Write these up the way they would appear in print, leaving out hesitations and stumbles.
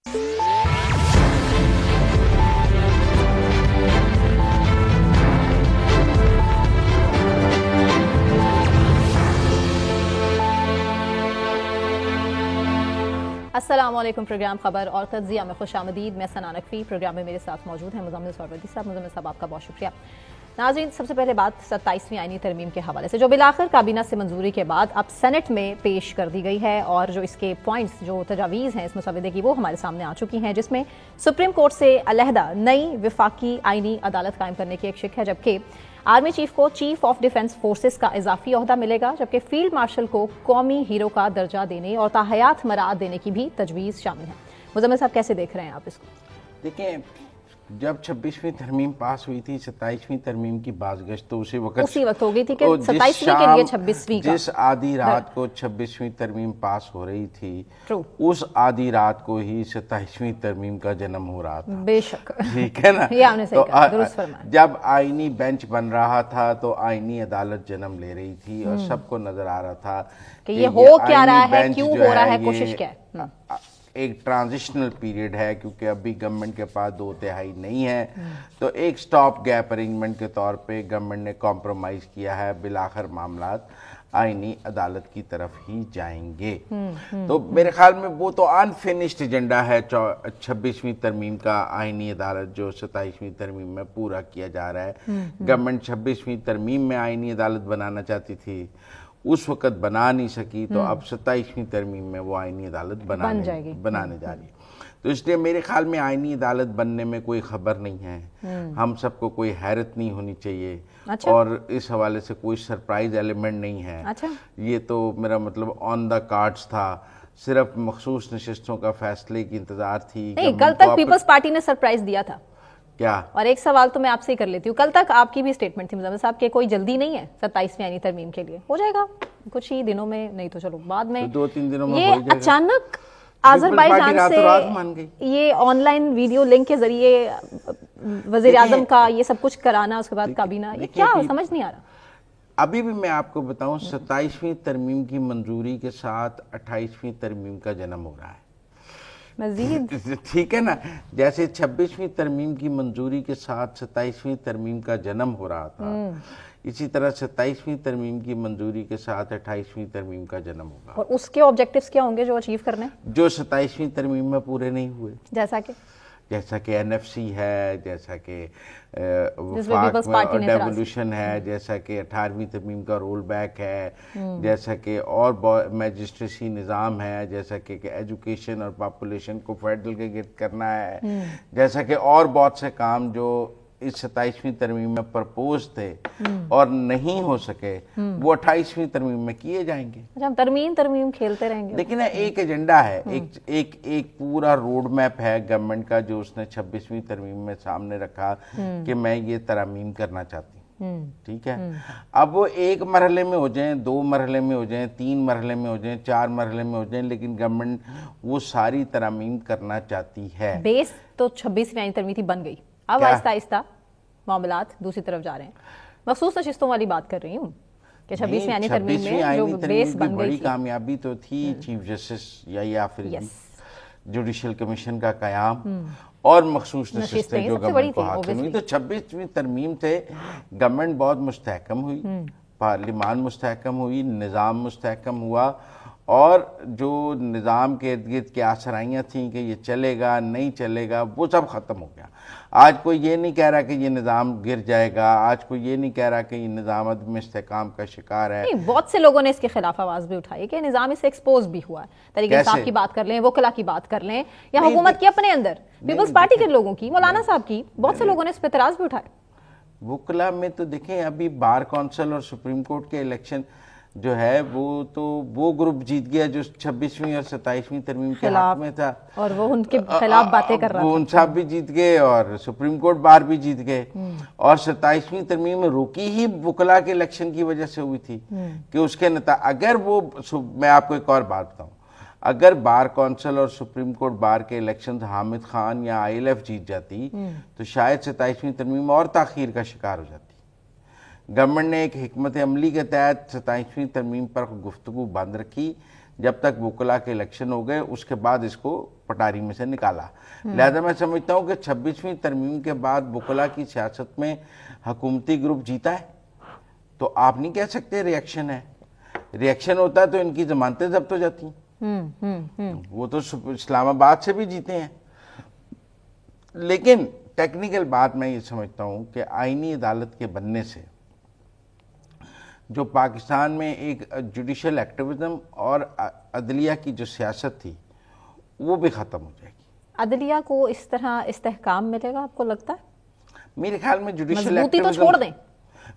السلام علیکم. پروگرام خبر اور تجزیہ میں خوش آمدید. میں سنا نقوی. پروگرام میں میرے ساتھ موجود ہیں مزمل سروردی صاحب. مزمل صاحب آپ کا بہت شکریہ. ناظرین، سب سے پہلے بات 27ویں آئینی ترمیم کے حوالے سے جو بالآخر کابینہ سے منظوری کے بعد اب سینٹ میں پیش کر دی گئی ہے، اور جو اس کے پوائنٹس، جو تجاویز ہیں اس مسودے کی، وہ ہمارے سامنے آ چکی ہیں، جس میں سپریم کورٹ سے علیحدہ نئی وفاقی آئینی عدالت قائم کرنے کی ایک شک ہے، جبکہ آرمی چیف کو چیف آف ڈیفنس فورسز کا اضافی عہدہ ملے گا، جبکہ فیلڈ مارشل کو قومی ہیرو کا درجہ دینے اور تاحیات مراعات دینے کی بھی تجویز شامل ہے. مزمل صاحب کیسے دیکھ رہے ہیں آپ اس کو؟ دیکھیں، جب 26ویں ترمیم پاس ہوئی تھی، 27ویں ترمیم کی بازگشت تو اسی وقت ہو گئی تھی کہ 27ویں کے لیے 26ویں کا جس آدھی رات کو 26ویں ترمیم پاس ہو رہی تھی، اس آدھی رات کو ہی 27ویں ترمیم کا جنم ہو رہا تھا. بے شک، ٹھیک ہے نا. یہ آپ نے صحیح کہا، درست فرمایا. جب آئینی بینچ بن رہا تھا تو آئینی عدالت جنم لے رہی تھی، اور سب کو نظر آ رہا تھا کہ یہ ہو کیا رہا ہے، کیوں ہو رہا ہے، کوشش کیا ہے. ایک ٹرانزیشنل پیریڈ ہے، کیونکہ ابھی گورنمنٹ کے پاس 2/3 نہیں ہے، تو ایک سٹاپ گیپ ارینجمنٹ کے طور پہ گورنمنٹ نے کمپرومائز کیا ہے. بالآخر معاملات آئینی عدالت کی طرف ہی جائیں گے. تو میرے خیال میں وہ تو انفینشڈ ایجنڈا ہے 26ویں ترمیم کا آئینی عدالت، جو 27ویں ترمیم میں پورا کیا جا رہا ہے. گورنمنٹ 26ویں ترمیم میں آئینی عدالت بنانا چاہتی تھی، اس وقت بنا نہیں سکی، تو اب 27ویں ترمیم میں وہ آئینی عدالت بنانے جا رہی ہے. تو اس لیے میرے خیال میں آئینی عدالت بننے میں کوئی خبر نہیں ہے. ہم سب کو کوئی حیرت نہیں ہونی چاہیے، اور اس حوالے سے کوئی سرپرائز ایلیمنٹ نہیں ہے. یہ تو میرا مطلب آن دا کارڈز تھا، صرف مخصوص نشستوں کا فیصلے کی انتظار تھی. نہیں، کل تک پیپلز پارٹی نے سرپرائز دیا تھا کیا؟ اور ایک سوال تو میں آپ سے ہی کر لیتی ہوں، کل تک آپ کی بھی اسٹیٹمنٹ تھی مزمل صاحب کہ کوئی جلدی نہیں ہے 27ویں آئینی ترمیم کے لیے، ہو جائے گا کچھ ہی دنوں میں، نہیں تو چلو بعد میں. 2-3 دنوں میں یہ اچانک آذربائیجان سے یہ آن لائن ویڈیو لنک کے ذریعے وزیر اعظم کا یہ سب کچھ کرانا، اس کے بعد کابینہ، یہ کیا سمجھ نہیں آ رہا. ابھی بھی میں آپ کو بتاؤں، 27ویں ترمیم کی منظوری کے ساتھ 28ویں ترمیم کا جنم ہو رہا ہے مزید. ٹھیک ہے نا. جیسے 26ویں ترمیم کی منظوری کے ساتھ 27ویں ترمیم کا جنم ہو رہا تھا، اسی طرح 27ویں ترمیم کی منظوری کے ساتھ 28ویں ترمیم کا جنم ہوگا. اور اس کے آبجیکٹیوز کیا ہوں گے جو اچیو کرنے، جو 27ویں ترمیم میں پورے نہیں ہوئے، جیسا کہ این ایف سی ہے، جیسا کہ وفاق میں ڈیولوشن ہے، جیسا کہ 18ویں ترمیم کا رول بیک ہے، جیسا کہ اور میجسٹریسی نظام ہے، جیسا کہ ایجوکیشن اور پاپولیشن کو فیڈرل کے گرد کرنا ہے، جیسا کہ اور بہت سے کام جو اس 27ویں ترمیم میں پرپوز تھے اور نہیں ہو سکے، وہ 28ویں ترمیم میں کیے جائیں گے. ہم ترمیم کھیلتے رہیں گے. لیکن ایک ایجنڈا ہے، ایک پورا روڈ میپ ہے گورنمنٹ کا، جو اس نے 26ویں ترمیم میں سامنے رکھا کہ میں یہ ترامیم کرنا چاہتی ہوں. ٹھیک ہے. اب وہ 1 مرحلے میں ہو جائیں، 2 مرحلے میں ہو جائیں، 3 مرحلے میں ہو جائیں، 4 مرحلے میں ہو جائیں، لیکن گورنمنٹ وہ ساری ترامیم کرنا چاہتی ہے. بیس تو 26ویں آئینی ترمیم تھی بن گئی، اب آہستہ آہستہ معاملات دوسری طرف جا رہے ہیں. مخصوص نشستوں والی بات کر رہی ہوں کہ 26ویں آئینی ترمیم میں جو بیس بن گئی بڑی کامیابی تو تھی چیف جسٹس یا پھر جوڈیشل کمیشن کا قیام اور مخصوص نشستیں جو گورنمنٹ کو حاصل ہوئی. تو 26ویں ترمیم سے گورنمنٹ بہت مستحکم ہوئی، پارلیمان مستحکم ہوئی، نظام مستحکم ہوا، اور جو نظام کے ارد گرد کی آسرائیاں تھیں کہ یہ چلے گا نہیں چلے گا، وہ سب ختم ہو گیا. آج کوئی یہ نہیں کہہ رہا کہ یہ نظام گر جائے گا، آج کوئی یہ نہیں کہہ رہا کہ یہ نظام عدم استحکام کا شکار ہے. بہت سے لوگوں نے اس کے خلاف آواز بھی اٹھائی کہ نظام اس سے ایکسپوز بھی ہوا ہے. طریق انصاف کی بات کر لیں، وکلا کی بات کر لیں، یا حکومت کی اپنے اندر پیپلز پارٹی کے لوگوں کی، مولانا صاحب کی، بہت سے لوگوں نے اس پہ اعتراض بھی اٹھائے. وکلا میں تو دیکھیں ابھی بار کونسل اور سپریم کورٹ کے الیکشن جو ہے وہ گروپ جیت گیا جو 26ویں اور 27ویں ترمیم کے حق میں تھا، اور وہ ان کے خلاف باتیں کر رہا تھا. وہ ان صاحب بھی جیت گئے اور سپریم کورٹ بار بھی جیت گئے. اور 27ویں ترمیم میں روکی ہی وکلا کے الیکشن کی وجہ سے ہوئی تھی کہ اس کے اگر وہ، میں آپ کو ایک اور بات بتاؤں، اگر بار کونسل اور سپریم کورٹ بار کے الیکشن حامد خان یا آئی ایل ایف جیت جاتی تو شاید 27ویں ترمیم اور تاخیر کا شکار ہو جاتی. گورنمنٹ نے ایک حکمت عملی کے تحت 27ویں ترمیم پر گفتگو بند رکھی جب تک وکلا کے الیکشن ہو گئے اس کے بعد اس کو پٹاری میں سے نکالا. لہذا میں سمجھتا ہوں کہ 26ویں ترمیم کے بعد وکلا کی سیاست میں حکومتی گروپ جیتا ہے تو آپ نہیں کہہ سکتے ریئیکشن ہے. ریئیکشن ہوتا ہے تو ان کی ضمانتیں ضبط ہو جاتی ہیں. وہ تو اسلام آباد سے بھی جیتے ہیں. لیکن ٹیکنیکل بات میں یہ سمجھتا ہوں کہ آئینی عدالت کے بننے سے جو پاکستان میں ایک جوڈیشل ایکٹیویزم اور عدلیہ کی جو سیاست تھی وہ بھی ختم ہو جائے گی. عدلیہ کو اس طرح استحکام ملے گا آپ کو لگتا ہے؟ میرے خیال میں جوڈیشل مضبوطی تو چھوڑ دیں.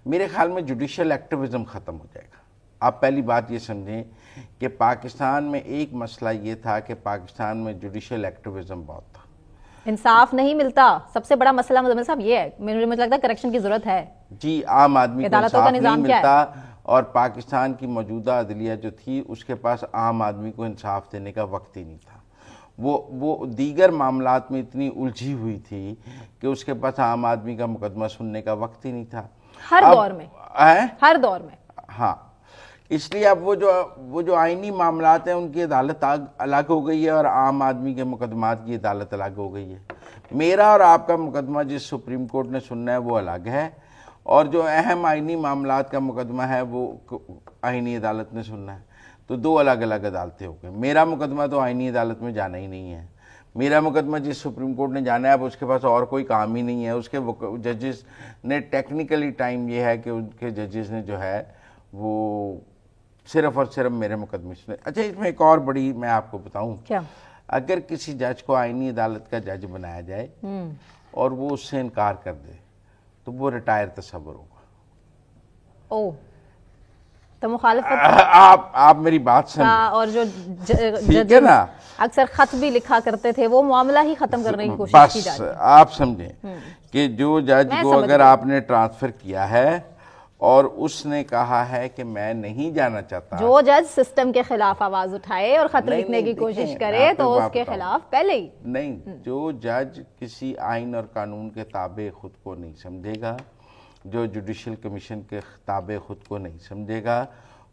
میرے خیال میں جوڈیشل ایکٹیویزم ختم ہو جائے گا. آپ پہلی بات یہ سمجھیں کہ پاکستان میں ایک مسئلہ یہ تھا کہ پاکستان میں جوڈیشل ایکٹیویزم بہت تھا. انصاف نہیں ملتا. سب سے بڑا مسئلہ مزمل صاحب یہ ہے, مجھے لگتا ہے کریکشن کی ضرورت ہے. جی, عام آدمی کو انصاف نہیں ملتا اور پاکستان کی موجودہ عدلیہ جو تھی اس کے پاس عام آدمی کو انصاف دینے کا وقت ہی نہیں تھا. وہ دیگر معاملات میں اتنی الجھی ہوئی تھی کہ اس کے پاس عام آدمی کا مقدمہ سننے کا وقت ہی نہیں تھا. ہر دور میں. ہاں, اس لیے اب وہ جو آئینی معاملات ہیں ان کی عدالت الگ ہو گئی ہے اور عام آدمی کے مقدمات کی عدالت الگ ہو گئی ہے. میرا اور آپ کا مقدمہ جس سپریم کورٹ نے سننا ہے وہ الگ ہے اور جو اہم آئینی معاملات کا مقدمہ ہے وہ آئینی عدالت نے سننا ہے. تو دو الگ الگ عدالتیں ہو گئی. میرا مقدمہ تو آئینی عدالت میں جانا ہی نہیں ہے. میرا مقدمہ جس سپریم کورٹ نے جانا ہے اب اس کے پاس اور کوئی کام ہی نہیں ہے. اس کے ججز نے ٹیکنیکلی ٹائم یہ ہے کہ ان کے ججز نے جو ہے وہ صرف اور صرف میرے مقدمے سنے. اچھا, اس میں ایک اور بڑی میں آپ کو بتاؤں, کیا اگر کسی جج کو آئینی عدالت کا جج بنایا جائے اور وہ اس سے انکار کر دے تو وہ ریٹائر تصور ہوگا. تو مخالفت آپ میری بات سمجھیں. اور جو ٹھیک ہے نا, اکثر خط بھی لکھا کرتے تھے وہ معاملہ ہی ختم کرنے کی کوشش کی جاتی ہے. بس آپ سمجھیں کہ جو جج کو اگر آپ نے ٹرانسفر کیا ہے اور اس نے کہا ہے کہ میں نہیں جانا چاہتا, جو جج سسٹم کے خلاف آواز اٹھائے اور خط لکھنے کی کوشش کرے تو اس کے خلاف پہلے ہی نہیں. جو جج کسی آئین اور قانون کے تابع خود کو نہیں سمجھے گا, جو جوڈیشل کمیشن کے تابع خود کو نہیں سمجھے گا,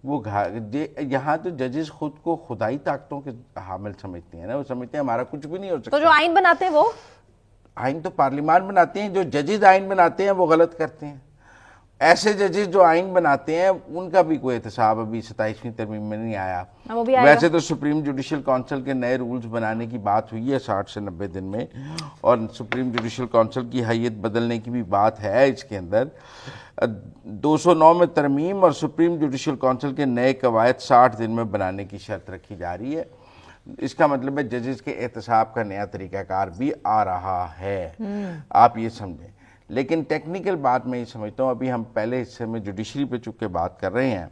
وہ یہاں تو ججز خود کو خدائی طاقتوں کے حامل سمجھتے ہیں نا. وہ سمجھتے ہیں ہمارا کچھ بھی نہیں ہو سکتا. تو جو آئین بناتے ہیں وہ آئین تو پارلیمان بناتے ہیں. جو ججز آئین بناتے ہیں وہ غلط کرتے ہیں. ایسے ججز جو آئین بناتے ہیں ان کا بھی کوئی احتساب ابھی 27ویں ترمیم میں نہیں آیا. ویسے تو سپریم جوڈیشل کونسل کے نئے رولز بنانے کی بات ہوئی ہے 60 سے 90 دن میں, اور سپریم جوڈیشل کونسل کی حیثیت بدلنے کی بھی بات ہے اس کے اندر. 209 میں ترمیم اور سپریم جوڈیشل کونسل کے نئے قواعد 60 دن میں بنانے کی شرط رکھی جا رہی ہے. اس کا مطلب ہے ججز کے احتساب کا نیا طریقہ کار بھی آ رہا ہے. آپ یہ سمجھیں. لیکن ٹیکنیکل بات میں یہ سمجھتا ہوں, ابھی ہم پہلے حصے میں جوڈیشری پہ چکے بات کر رہے ہیں,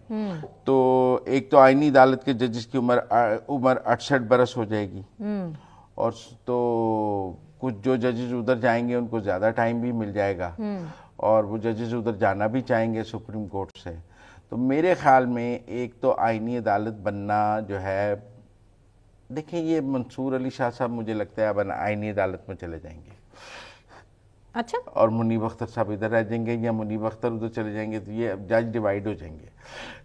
تو ایک تو آئینی عدالت کے ججز کی عمر 68 برس ہو جائے گی, اور تو کچھ جو ججز ادھر جائیں گے ان کو زیادہ ٹائم بھی مل جائے گا, اور وہ ججز ادھر جانا بھی چاہیں گے سپریم کورٹ سے. تو میرے خیال میں ایک تو آئینی عدالت بننا جو ہے, دیکھیں یہ منصور علی شاہ صاحب مجھے لگتا ہے اب آئینی عدالت میں چلے جائیں گے. اچھا, اور منیب اختر صاحب ادھر رہ جائیں گے یا منیب اختر ادھر چلے جائیں گے, تو یہ جج ڈیوائیڈ ہو جائیں گے.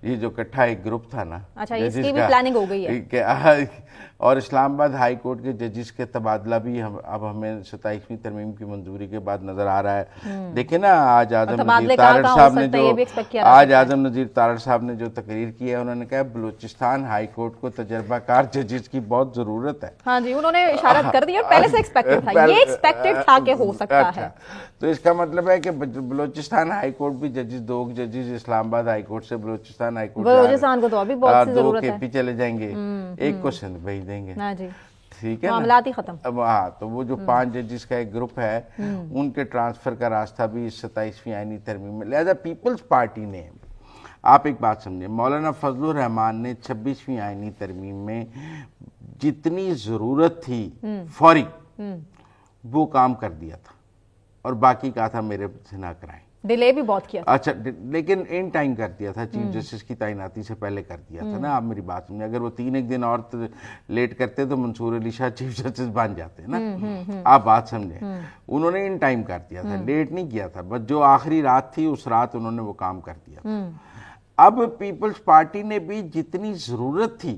یہ جو اکٹھا ایک گروپ تھا نا, اچھا اس کی بھی پلاننگ ہو گئی ہے. اور اسلام آباد ہائی کورٹ کے ججز کے تبادلہ بھی اب ہمیں 27ویں ترمیم کی منظوری کے بعد نظر آ رہا ہے. دیکھیں نا, آج اعظم نذیر تارڑ صاحب نے جو تقریر کی ہے, انہوں نے کہا بلوچستان ہائی کورٹ کو تجربہ کار ججز کی بہت ضرورت ہے. ہاں جی, انہوں نے اشارت کر دیا, پہلے سے ایکسپیکٹڈ تھا, یہ ایکسپیکٹڈ تھا کہ ہو سکتا ہے. تو اس کا مطلب ہے کہ بلوچستان ہائی کورٹ بھی ججز, 2 ججز اسلام آباد ہائی کورٹ سے بلوچستان ہائی کورٹ, بلوچستان کو تو ابھی بہت سی ضرورت ہے, 2 KP چلے جائیں گے, 1 کو سندھ بھیج دیں گے. ہاں جی, ٹھیک ہے, معاملات ہی ختم. ہاں, تو وہ جو 5 ججز کا ایک گروپ ہے ان کے ٹرانسفر کا راستہ بھی 27ویں آئینی ترمیم میں. لہذا پیپلز پارٹی نے, آپ ایک بات سمجھیں, مولانا فضل الرحمان نے 26ویں آئینی ترمیم میں جتنی ضرورت تھی فوری وہ کام کر دیا تھا, اور باقی کہا تھا میرے سے نہ کرائیں. ڈیلے بھی بہت کیا تھا. اچھا, لیکن ان ٹائم کر دیا تھا, چیف جسٹس کی تعیناتی سے پہلے کر دیا تھا نا. آپ میری بات سمجھیں, اگر وہ 3 دن اور لیٹ کرتے تو منصور علی شاہ چیف جسٹس بن جاتے نا. آپ بات سمجھیں, انہوں نے ان ٹائم کر دیا تھا, لیٹ نہیں کیا تھا, بس جو آخری رات تھی اس رات انہوں نے وہ کام کر دیا تھا. اب پیپلز پارٹی نے بھی جتنی ضرورت تھی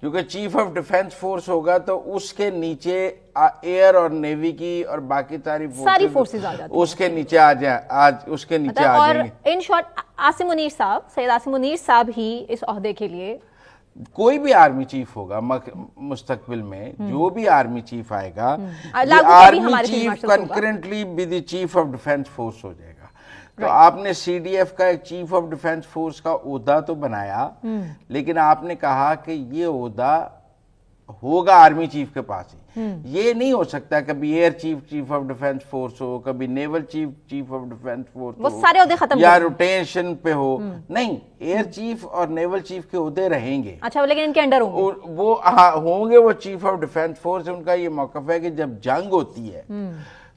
کیونکہ چیف آف ڈیفنس فورس ہوگا تو اس کے نیچے ایئر اور نیوی کی اور باقی ساری فورسز آ جاتی اس کے نیچے آ جائیں گے. اور ان شارٹ سید عاصم منیر صاحب ہی اس عہدے کے لیے کوئی بھی آرمی چیف ہوگا مستقبل میں, جو بھی آرمی چیف آئے گا, army chief concurrently with the chief of defence force ہو جائے گا. تو آپ نے سی ڈی ایف کا ایک چیف آف ڈیفنس فورس کا عہدہ تو بنایا, لیکن آپ نے کہا کہ یہ عہدہ ہوگا آرمی چیف کے پاس ہی. یہ نہیں ہو سکتا کبھی air chief of defence force ہو, کبھی naval chief of defence force وہ سارے عہدے ختم یا روٹیشن پہ ہو. نہیں, ایئر چیف اور نیول چیف کے عہدے رہیں گے. اچھا, لیکن ان کے انڈر ہوں گے وہ ہوں گے وہ چیف آف ڈیفنس فورس. ان کا یہ موقف ہے کہ جب جنگ ہوتی ہے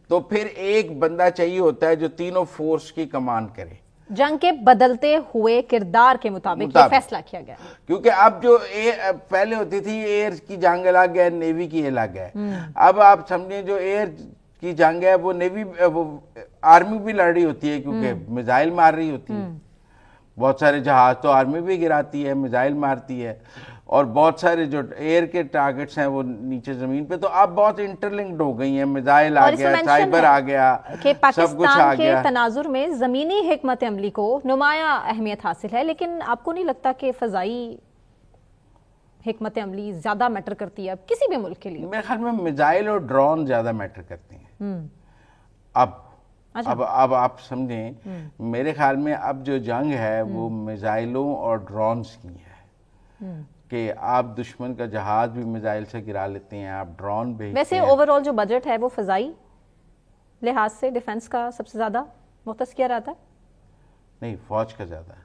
تو پھر ایک بندہ چاہیے ہوتا ہے جو تینوں فورس کی کمان کرے. جنگ کے بدلتے ہوئے کردار کے مطابق یہ فیصلہ کیا گیا, کیونکہ اب جو پہلے ہوتی تھی ایئر کی جنگ الگ ہے, نیوی کی الگ ہے. اب آپ سمجھیں جو ایئر کی جنگ ہے وہ نیوی وہ آرمی بھی لڑ رہی ہوتی ہے, کیونکہ میزائل مار رہی ہوتی ہے. بہت سارے جہاز تو آرمی بھی گراتی ہے, میزائل مارتی ہے, اور بہت سارے جو ایئر کے ٹارگٹس ہیں وہ نیچے زمین پہ. تو اب بہت انٹرلنکڈ ہو گئی ہیں, میزائل آ گیا, سائبر آ گیا, کہ سب کچھ آ پاکستان کے گیا. تناظر میں زمینی حکمت عملی کو نمایاں اہمیت حاصل ہے, لیکن آپ کو نہیں لگتا کہ فضائی حکمت عملی زیادہ میٹر کرتی ہے اب کسی بھی ملک کے لیے؟ میرے خیال میں میزائل اور ڈرون زیادہ میٹر کرتے ہیں اب آپ سمجھیں. میرے خیال میں اب جو جنگ ہے وہ میزائلوں اور ڈرونز کی ہے, کہ آپ دشمن کا جہاز بھی میزائل سے گرا لیتے ہیں, آپ ڈرون بھیجتے ہیں. ویسے اوور آل جو بجٹ ہے وہ فضائی لحاظ سے ڈیفنس کا سب سے زیادہ مختص کیا رہتا ہے؟ نہیں, فوج کا زیادہ ہے.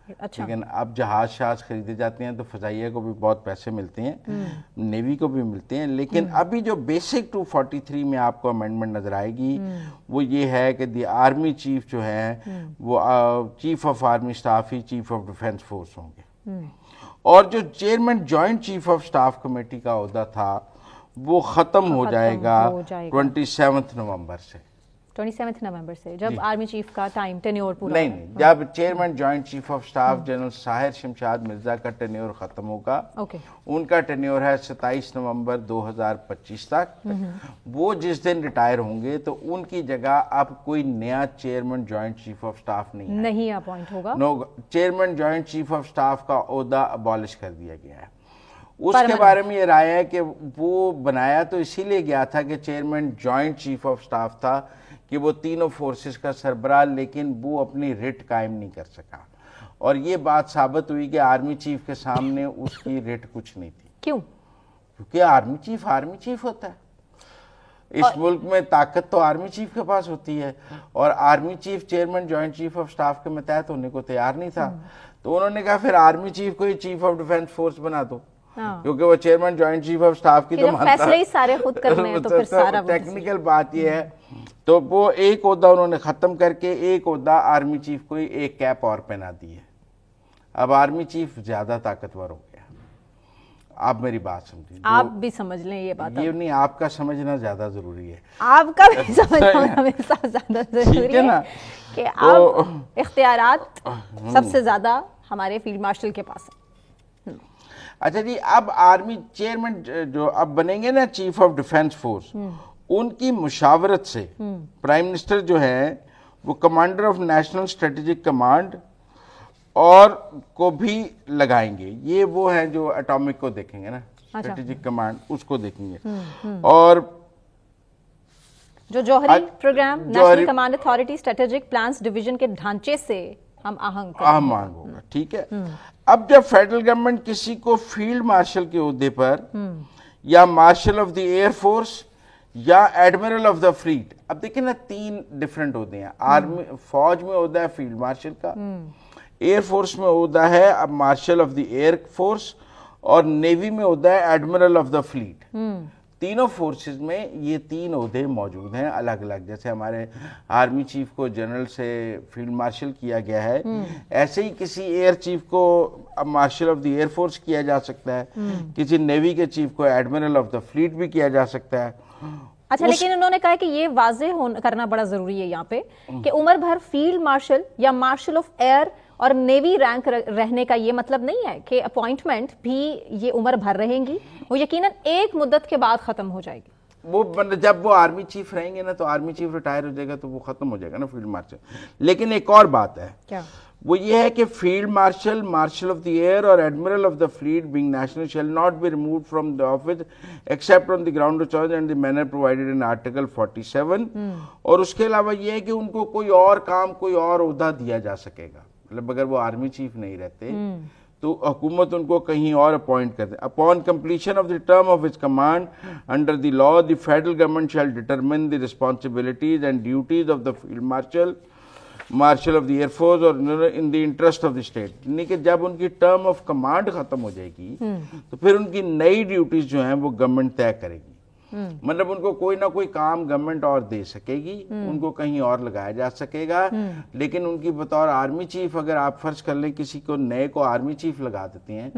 اچھا, لیکن اب جہاز شاز خریدے جاتے ہیں تو فضائیہ کو بھی بہت پیسے ملتے ہیں, نیوی کو بھی ملتے ہیں. لیکن ابھی جو بیسک 243 میں آپ کو امینڈمنٹ نظر آئے گی وہ یہ ہے کہ دی آرمی چیف جو ہے وہ chief of army staff he chief of defence force ہوں گے, اور جو chairman joint chief of staff committee کا عہدہ تھا وہ ختم ہو جائے گا 27 نومبر سے. 27 نومبر سے, جب آرمی چیف کا ٹائم ٹینیور پورا نہیں, جب chairman joint chief of staff general Sahir Shamshad Mirza کا ٹینیور ختم ہوگا. ان کا ٹینیور ہے 27 نومبر 2025 تک. وہ جس دن ریٹائر ہوں گے تو ان کی جگہ اب کوئی نیا chairman joint chief of staff نہیں اپوائنٹ ہوگا. Chairman joint chief of staff کا عہدہ ابالش کر دیا گیا ہے. اس کے بارے میں یہ رائے ہے کہ وہ بنایا تو اسی لیے گیا تھا کہ chairman joint chief of staff تھا کہ وہ تینوں فورسز کا سربراہ, لیکن وہ اپنی رٹ قائم نہیں کر سکا. اور یہ بات ثابت ہوئی کہ آرمی چیف کے سامنے اس کی رٹ کچھ نہیں تھی. کیوں؟ کیونکہ آرمی چیف ہوتا ہے. اس ملک میں طاقت تو آرمی چیف کے پاس ہوتی ہے, اور army chief chairman joint chief of staff کے متحد ہونے کو تیار نہیں تھا. تو انہوں نے کہا پھر آرمی چیف کو ہی چیف آف ڈیفنس فورس بنا دو, کیونکہ وہ chairman joint chief of staff کی تو فیصلے ہی سارے خود کرنے ہیں, تو پھر سارا ٹیکنیکل بات یہ ہے. تو وہ ایک عہدہ انہوں نے ختم کر کے ایک عہدہ آرمی چیف کو ایک کیپ اور پہنا دی ہے. اب آرمی چیف زیادہ طاقتور ہو گیا. آپ میری بات سمجھیں, آپ بھی سمجھ لیں یہ بات. یہ نہیں, آپ کا سمجھنا زیادہ ضروری ہے, آپ کا بھی سمجھنا ہمیشہ زیادہ ضروری ہے, کہ آپ اختیارات سب سے زیادہ ہمارے فیلڈ مارشل کے پاس ہیں. اچھا جی, اب آرمی چیئرمین جو اب بنیں گے نا چیف آف ڈیفنس فورس, ان کی مشاورت سے پرائم منسٹر جو ہے وہ commander of national strategic command اور کو بھی لگائیں گے. یہ وہ ہیں جو اٹامک کو دیکھیں گے نا, اسٹریٹجک کمانڈ اس کو دیکھیں گے. اور جو جوہری programme national command authority strategic plans division کے ڈھانچے سے ہم آہنگ ہوگا. ٹھیک ہے. اب جب فیڈرل گورنمنٹ کسی کو فیلڈ مارشل کے عہدے پر یا martial of the air force یا ایڈمرل آف دا فلیٹ, اب دیکھیں نا 3 ڈیفرنٹ عہدے ہیں. آرمی فوج میں عہدہ ہے فیلڈ مارشل کا, ایئر فورس میں عہدہ ہے اب martial of the air force, اور نیوی میں عہدہ ہے ایڈمرل آف دا فلیٹ. تینوں فورسز میں یہ 3 عہدے موجود ہیں الگ الگ. جیسے ہمارے آرمی چیف کو جنرل سے فیلڈ مارشل کیا گیا ہے, ایسے ہی کسی ایئر چیف کو اب martial of the air force کیا جا سکتا ہے, کسی نیوی کے چیف کو ایڈمرل آف دا فلیٹ بھی کیا جا سکتا ہے. اچھا, لیکن انہوں نے کہا کہ یہ واضح کرنا بڑا ضروری ہے یہاں پہ کہ عمر بھر فیلڈ مارشل یا مارشل آف ایئر اور نیوی رینک رہنے کا یہ مطلب نہیں ہے کہ اپوائنٹمنٹ بھی یہ عمر بھر رہیں گی, وہ یقیناً ایک مدت کے بعد ختم ہو جائے گی. وہ جب وہ آرمی چیف رہیں گے نا تو آرمی چیف ریٹائر ہو جائے گا تو وہ ختم ہو جائے گا نا فیلڈ مارشل. لیکن ایک اور بات ہے, کیا وہ یہ ہے کہ field marshal, marshal of the air اور admiral of the fleet being national shall not be removed from the office except on the ground of choice and the manner provided in article 47. اور اس کے علاوہ یہ ہے کہ ان کو کوئی اور کام, کوئی اور عہدہ دیا جا سکے گا. مطلب اگر وہ آرمی چیف نہیں رہتے تو حکومت ان کو کہیں اور اپوائنٹ کرتے. Upon completion of the term of its command under the law the federal government shall determine the responsibilities and duties of the field marshal, marshal of the air force اور in the interest of the state. یعنی کہ جب ان کی term of command ختم ہو جائے گی تو پھر ان کی نئی ڈیوٹیز جو ہیں وہ گورنمنٹ طے کرے گی. مطلب ان کو کوئی نہ کوئی کام گورنمنٹ اور دے سکے گی, ان کو کہیں اور لگایا جا سکے گا. لیکن ان کی بطور آرمی چیف اگر آپ فرض کر لیں کسی کو نئے کو آرمی چیف لگا دیتے ہیں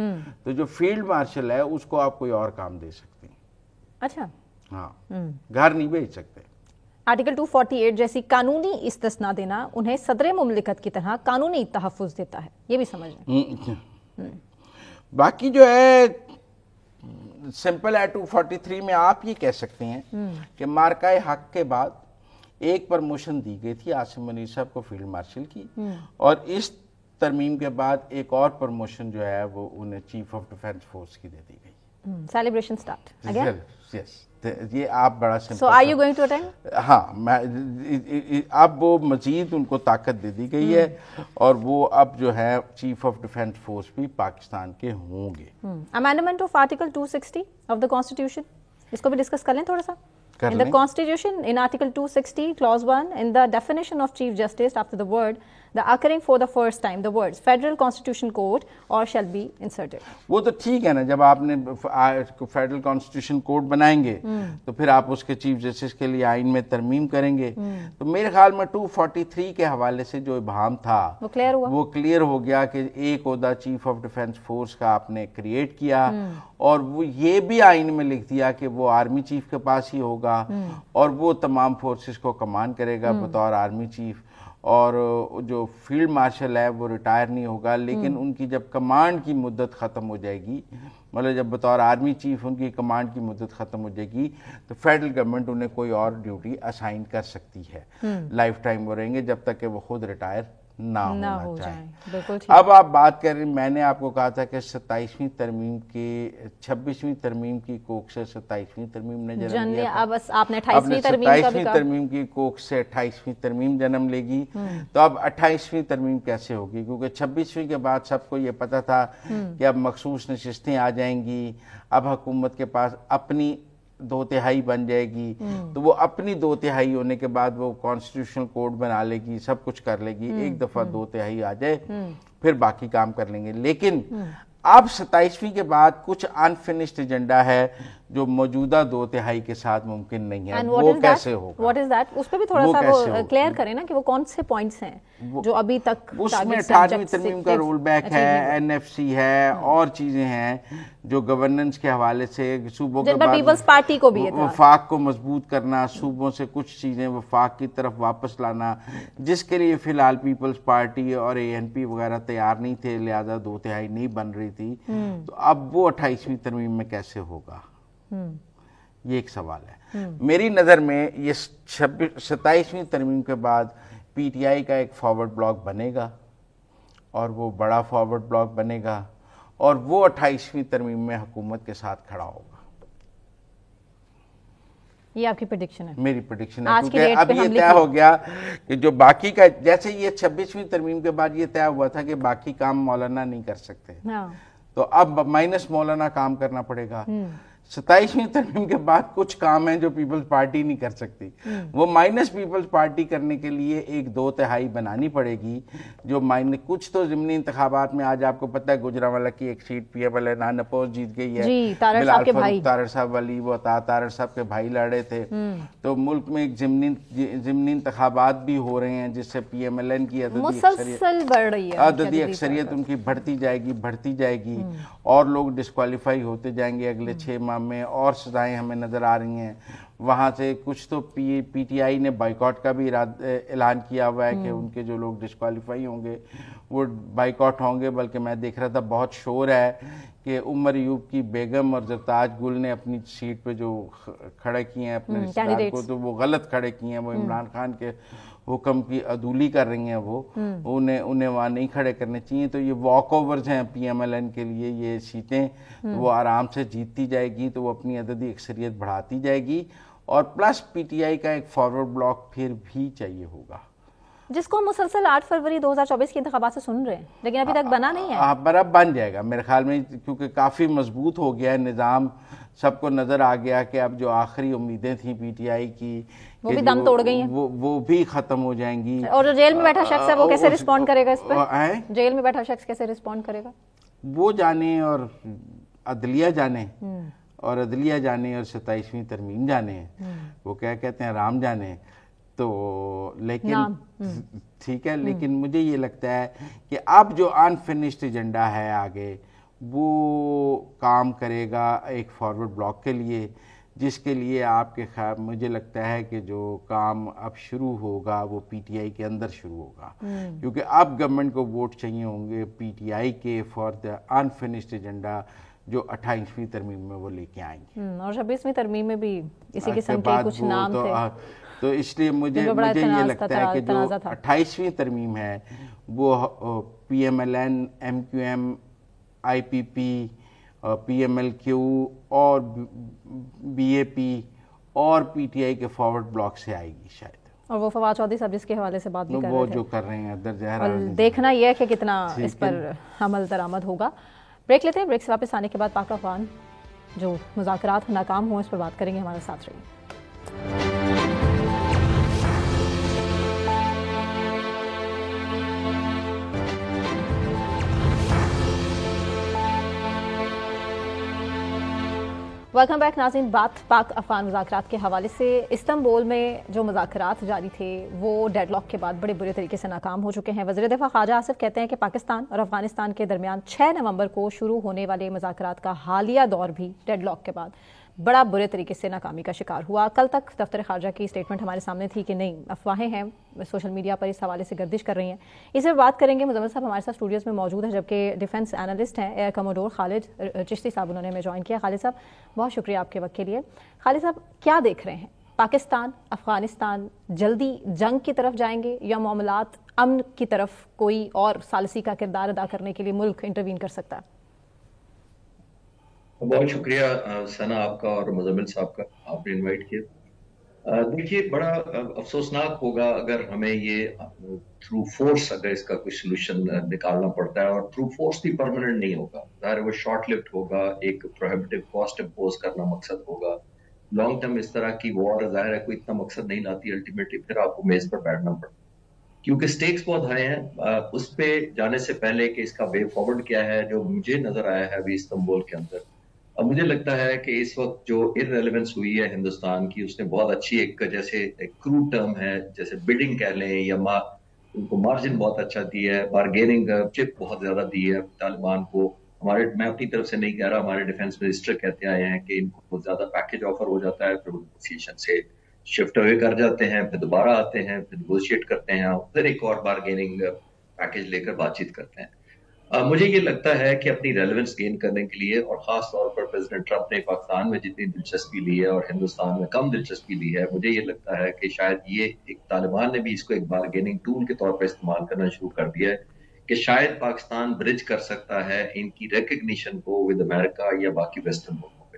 تو جو فیلڈ مارشل ہے اس کو آپ کوئی اور کام دے سکتے ہیں. اچھا, ہاں, گھر نہیں بھیج سکتے. آرٹیکل 248 جیسی قانونی استثناء دینا انہیں صدر مملکت کی طرح قانونی تحفظ دیتا ہے, یہ بھی سمجھ لیں. باقی جو ہے سمپل ہے 243 میں آپ یہ کہہ سکتے ہیں کہ مارکہ حق کے بعد ایک پرموشن دی گئی تھی عاصم منیر صاحب کو فیلڈ مارشل کی, اور اس ترمیم کے بعد ایک اور پرموشن جو ہے وہ انہیں چیف آف ڈیفنس فورس کی دے دی گئی. Celebration start again. یس, یہ آپ بڑا simple. So are you going to attend? ہاں, اب وہ مزید ان کو طاقت دے دی گئی ہے اور وہ اب جو ہے چیف آف ڈیفنس فورس بھی پاکستان کے ہوں گے. Amendment of article 260 of the constitution, اس کو بھی ڈسکس کر لیں تھوڑا سا. In the Constitution, in Article 260, Clause 1, in the definition of Chief Justice, after the word, the occurring for the first time, the words Federal Constitution Court or shall be inserted. وہ تو ٹھیک ہے نا, جب آپ نے فیڈرل کانسٹیٹیوشن کوڈ بنائیں گے تو پھر آپ اس کے چیف جسٹس کے لیے آئین میں ترمیم کریں گے. تو میرے خیال میں 243 کے حوالے سے جو ابہام تھا وہ کلیئر ہو گیا کہ ایک عہدہ چیف آف ڈیفنس فورس کا آپ نے کریٹ کیا, اور وہ یہ بھی آئین میں لکھ دیا کہ وہ آرمی چیف کے پاس ہی ہوگا اور وہ تمام فورسز کو کمانڈ کرے گا بطور آرمی چیف, اور جو فیلڈ مارشل ہے وہ ریٹائر نہیں ہوگا. لیکن ان کی جب کمانڈ کی مدت ختم ہو جائے گی, مطلب جب بطور آرمی چیف ان کی کمانڈ کی مدت ختم ہو جائے گی تو فیڈرل گورنمنٹ انہیں کوئی اور ڈیوٹی اسائن کر سکتی ہے. لائف ٹائم وہ رہیں گے جب تک کہ وہ خود ریٹائر نہ ہونا چاہیں. اب آپ بات کر رہے ہیں, میں نے آپ کو کہا تھا کہ 27ویں ترمیم کی 26ویں ترمیم کی کوک سے 27ویں ترمیم نے جنم لیا. اب آپ نے 28ویں ترمیم کی کوک سے 28ویں ترمیم جنم لے گی. تو اب 28ویں ترمیم کیسے ہوگی, کیونکہ 26ویں کے بعد سب کو یہ پتا تھا کہ اب مخصوص نشستیں آ جائیں گی, اب حکومت کے پاس اپنی 2/3 بن جائے گی, تو وہ اپنی 2/3 ہونے کے بعد وہ کانسٹیٹیوشنل کوڈ بنا لے گی, سب کچھ کر لے گی. ایک دفعہ 2/3 آ جائے پھر باقی کام کر لیں گے. لیکن اب 27ویں کے بعد کچھ انفنشڈ ایجنڈا ہے جو موجودہ 2/3 کے ساتھ ممکن نہیں ہے. وہ کیسے ہوگا, واٹ از دیٹ, اس پہ بھی تھوڑا سا وہ کلیئر کریں نا کہ وہ کون سے پوائنٹس ہیں جو ابھی تک. اس میں 18ویں ترمیم کا رول بیک ہے, NFC ہے, اور چیزیں ہیں جو گورننس کے حوالے سے صوبوں کے پیپلز پارٹی کو بھی وفاق کو مضبوط کرنا, صوبوں سے کچھ چیزیں وفاق کی طرف واپس لانا, جس کے لیے فی الحال پیپلز پارٹی اور ANP وغیرہ تیار نہیں تھے, لہذا 2/3 نہیں بن رہی تھی. تو اب وہ 28ویں ترمیم میں کیسے ہوگا, یہ ایک سوال ہے. میری نظر میں یہ 27ویں ترمیم کے بعد PTI کا ایک فارورڈ بلاک بنے گا, اور وہ بڑا فارورڈ بلاک بنے گا, اور وہ 28ویں ترمیم میں حکومت کے ساتھ کھڑا ہوگا. یہ آپ کی پریڈکشن ہے؟ میری پریڈکشن ہے, کیونکہ اب یہ طے ہو گیا کہ جو باقی کا, جیسے یہ 26ویں ترمیم کے بعد یہ طے ہوا تھا کہ باقی کام مولانا نہیں کر سکتے, تو اب مائنس مولانا کام کرنا پڑے گا. 27ویں ترمیم کے بعد کچھ کام ہیں جو پیپلز پارٹی نہیں کر سکتی, وہ مائنس پیپلز پارٹی کرنے کے لیے ایک 2/3 بنانی پڑے گی. جو کچھ تو ضمنی انتخابات میں آج آپ کو پتہ ہے گجرانوالہ کی ایک سیٹ PML ہے نا نپوز جیت گئی ہے, بلال فاروق طاہر صاحب والی, وہ عطا طاہر صاحب کے بھائی لڑے تھے. تو ملک میں ایک ضمنی انتخابات بھی ہو رہے ہیں جس سے PMLN کی عددی اکثریت ان کی بڑھتی جائے گی, اور لوگ ڈسکوالیفائی ہوتے جائیں گے اگلے 6 ماہ ہمیں اور سزائیں ہمیں نظر آ رہی ہیں. وہاں سے کچھ تو پی ٹی آئی نے بائیکاٹ کا بھی اعلان کیا ہوا ہے کہ ان کے جو لوگ ڈسکوالیفائی ہوں گے وہ بائیکاٹ ہوں گے. بلکہ میں دیکھ رہا تھا بہت شور ہے کہ عمر ایوب کی بیگم اور زرتاج گل نے اپنی سیٹ پہ جو کھڑے کیے ہیں اپنے رشتہ دار کو, تو وہ غلط کھڑے کیے ہیں. وہ عمران خان کے حکم کی عدولی کر رہی ہیں, وہ انہیں وہاں نہیں کھڑے کرنے چاہیے. تو یہ واک اوورز ہیں پی ایم ایل این کے لیے. یہ سیٹیں وہ آرام سے جیتتی جائے گی تو وہ اپنی عددی اکثریت بڑھاتی جائے گی. اور پلس پی ٹی آئی کا ایک فارورڈ بلاک پھر بھی چاہیے ہوگا, جس کو مسلسل 8 فروری 2024 کے انتخابات سے سن رہے ہیں, لیکن ابھی تک بنا نہیں ہے. پر اب بن جائے گا میرے خیال میں, کیونکہ کافی مضبوط ہو گیا ہے نظام. سب کو نظر آ گیا کہ اب جو آخری امیدیں تھیں پی ٹی آئی کی وہ بھی دم توڑ گئی ہیں, وہ بھی ختم ہو جائیں گی. اور جو جیل میں بیٹھا شخص ہے وہ کیسے رسپونڈ کرے گا اس پر؟ جیل میں بیٹھا شخص کیسے رسپونڈ کرے گا وہ جانے, اور عدلیہ جانے, اور عدلیہ جانے, اور 27ویں ترمیم جانے, وہ کیا کہتے ہیں رام جانے. تو لیکن ٹھیک ہے, لیکن مجھے یہ لگتا ہے کہ اب جو انفنشڈ ایجنڈا ہے آگے وہ کام کرے گا ایک فارورڈ بلاک کے لیے, جس کے لیے آپ کے خیال مجھے لگتا ہے کہ جو کام اب شروع ہوگا وہ پی ٹی آئی کے اندر شروع ہوگا. کیونکہ اب گورنمنٹ کو ووٹ چاہیے ہوں گے پی ٹی آئی کے فار دا انفنشڈ ایجنڈا جو 28ویں ترمیم میں وہ لے کے آئیں گے. اور 26ویں ترمیم میں بھی اسی قسم کے کچھ نام تھے. تو اس لیے مجھے یہ لگتا ہے کہ جو 28ویں ترمیم ہے وہ P M L N, M Q M, I P P, P M L Q اور بی اے پی اور پی ٹی آئی کے فارورڈ بلاک سے آئے گی شاید. اور وہ فواد چودھری صاحب جس کے حوالے سے بات بھی کر رہے تھے, وہ جو کر رہے ہیں درج حرارت, دیکھنا یہ ہے کہ کتنا اس پر عمل درآمد ہوگا. بریک لیتے ہیں, بریک سے واپس آنے کے بعد پاک افغان جو مذاکرات ناکام ہوں اس پر بات کریں گے. ہمارے ساتھ رہیے. ویلکم بیک ناظرین. بات پاک افغان مذاکرات کے حوالے سے. استنبول میں جو مذاکرات جاری تھے وہ ڈیڈ لاک کے بعد بڑے برے طریقے سے ناکام ہو چکے ہیں. وزیر دفاع خواجہ آصف کہتے ہیں کہ پاکستان اور افغانستان کے درمیان 6 نومبر کو شروع ہونے والے مذاکرات کا حالیہ دور بھی ڈیڈ لاک کے بعد بڑا برے طریقے سے ناکامی کا شکار ہوا. کل تک دفتر خارجہ کی اسٹیٹمنٹ ہمارے سامنے تھی کہ نہیں, افواہیں ہیں, سوشل میڈیا پر اس حوالے سے گردش کر رہی ہیں. اس پر بات کریں گے. مزمل صاحب ہمارے ساتھ اسٹوڈیوز میں موجود ہیں, جبکہ ڈیفنس اینالسٹ ہیں ایئر کموڈور خالد چشتی صاحب, انہوں نے ہمیں جوائن کیا. خالد صاحب بہت شکریہ آپ کے وقت کے لیے. خالد صاحب کیا دیکھ رہے ہیں, پاکستان افغانستان جلدی جنگ کی طرف جائیں گے یا معاملات امن کی طرف کوئی اور ثالثی کا کردار ادا کرنے کے لیے ملک انٹروین کر سکتا ہے؟ بہت شکریہ ثنا آپ کا اور مزمل صاحب کا, آپ نے انوائٹ کیا. دیکھیے بڑا افسوسناک ہوگا اگر ہمیں یہ تھرو فورس اگر اس کا کوئی سلوشن نکالنا پڑتا ہے, اور تھرو فورس بھی پرماننٹ نہیں ہوگا. ظاہر ہے وہ شارٹ لیفٹ ہوگا, ایک پروہیبٹیو کاسٹ امپوز کرنا مقصد ہوگا. لانگ ٹرم اس طرح کی وار ظاہر ہے کوئی اتنا مقصد نہیں لاتی, الٹیمیٹلی پھر آپ کو میز پر بیٹھنا پڑتا کیونکہ سٹیکس بہت ہائی ہیں. اس پہ جانے سے پہلے کہ اس کا وے فارورڈ کیا ہے, جو مجھے نظر آیا ہے ابھی استنبول کے اندر, اب مجھے لگتا ہے کہ اس وقت جو ارریلیونس ہوئی ہے ہندوستان کی, اس نے بہت اچھی ایک جیسے کروڈ ٹرم ہے, جیسے بڈنگ کہہ لیں, یا ان کو مارجن بہت اچھا دیا ہے, بارگیننگ چپ بہت زیادہ دی ہے طالبان کو. میں اپنی طرف سے نہیں کہہ رہا, ہمارے ڈیفنس منسٹر کہتے آئے ہیں کہ ان کو بہت زیادہ پیکیج آفر ہو جاتا ہے, پھر نیگوشیشن سے شفٹ اوے کر جاتے ہیں, پھر دوبارہ آتے ہیں, پھر نیگوشیٹ کرتے ہیں, پھر ایک اور بارگیننگ پیکیج لے کر بات چیت کرتے ہیں. مجھے یہ لگتا ہے کہ اپنی ریلیونس گین کرنے کے لیے, اور خاص طور پر پریزیڈنٹ ٹرمپ نے پاکستان میں جتنی دلچسپی لی ہے اور ہندوستان میں کم دلچسپی لی ہے, مجھے یہ لگتا ہے کہ شاید یہ ایک طالبان نے بھی اس کو ایک بارگیننگ ٹول کے طور پر استعمال کرنا شروع کر دیا ہے کہ شاید پاکستان برج کر سکتا ہے ان کی ریکگنیشن کو ود امریکہ یا باقی ویسٹرن ملکوں پہ.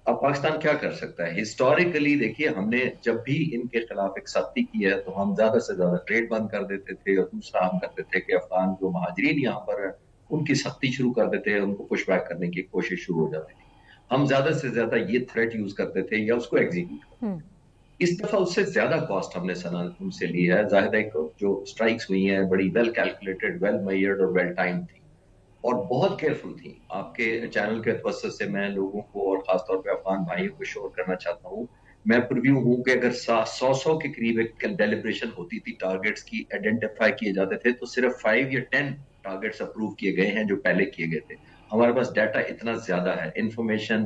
اب پاکستان کیا کر سکتا ہے؟ ہسٹوریکلی دیکھیے, ہم نے جب بھی ان کے خلاف ایک سختی کی ہے تو ہم زیادہ سے زیادہ ٹریڈ بند کر دیتے تھے, اور دوسرا ہم کرتے تھے کہ افغان جو مہاجرین یہاں پر ہیں ان کی سختی شروع کر دیتے ہیں, ان کو پش بیک کرنے کی کوشش شروع ہو جاتی تھی. ہم زیادہ سے زیادہ یہ تھریٹ یوز کرتے تھے یا اس کو ایگزیکیوٹ کرتے تھے. اس دفعہ اس سے زیادہ کاسٹ ہم نے ان سے لی ہے. ظاہر ہے جو اسٹرائکس ہوئی ہیں بڑی ویل کیلکولیٹڈ, ویل میئرڈ اور ویل ٹائم تھی, اور بہت کیئرفل تھی. آپ کے چینل کے توسط سے میں لوگوں کو اور خاص طور پہ افغان بھائیوں کو شور کرنا چاہتا ہوں, میں پرویو ہوں کہ اگر 100 کے قریب ایک ڈیلیبریشن ہوتی تھی, ٹارگیٹس کی آئیڈینٹیفائی کیے جاتے تھے, تو صرف 5 یا 10 ٹارگیٹس اپروو کیے گئے ہیں جو پہلے کیے گئے تھے. ہمارے پاس ڈیٹا اتنا زیادہ ہے, انفارمیشن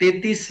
33